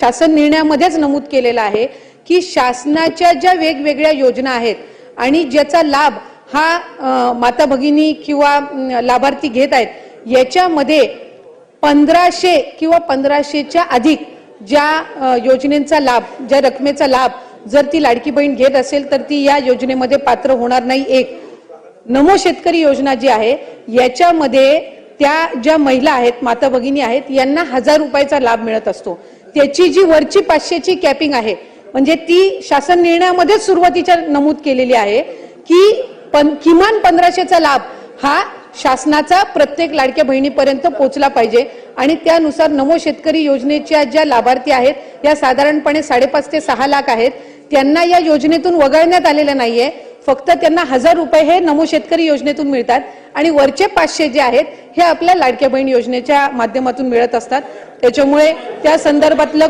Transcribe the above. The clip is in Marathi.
शासन निर्णयामध्येच नमूद केलेलं आहे की शासनाच्या ज्या वेगवेगळ्या योजना आहेत आणि ज्याचा लाभ हा माता भगिनी किंवा लाभार्थी घेत आहेत याच्यामध्ये 1500 किंवा 1500च्या अधिक ज्या योजनेचा लाभ, ज्या रकमेचा लाभ जर ती लाडकी बहीण घेत असेल तर ती या योजनेमध्ये पात्र होणार नाही। एक नमो शेतकरी योजना जी आहे याच्यामध्ये त्या ज्या महिला आहेत, माता भगिनी आहेत, यांना 1000 रुपयाचा लाभ मिळत असतो। त्याची जी वरची 500ची कॅपिंग आहे म्हणजे ती शासन निर्णयामध्ये सुरुवातीच्या नमूद केलेली आहे की किमान 1500चा लाभ हा शासनाचा प्रत्येक लाडक्या बहिणीपर्यंत पोहोचला पाहिजे आणि त्यानुसार नमो शेतकरी योजनेच्या ज्या लाभार्थी आहेत या साधारणपणे 5.5 ते 6 लाख आहेत। त्यांना या योजनेतून वगळण्यात आलेलं नाहीये, फक्त त्यांना 1000 रुपये हे नमो शेतकरी योजनेतून मिळतात आणि वरचे 500 जे आहेत हे आपल्या लाडक्या बहीण योजनेच्या माध्यमातून मिळत असतात। त्याच्यामुळे त्या संदर्भातलं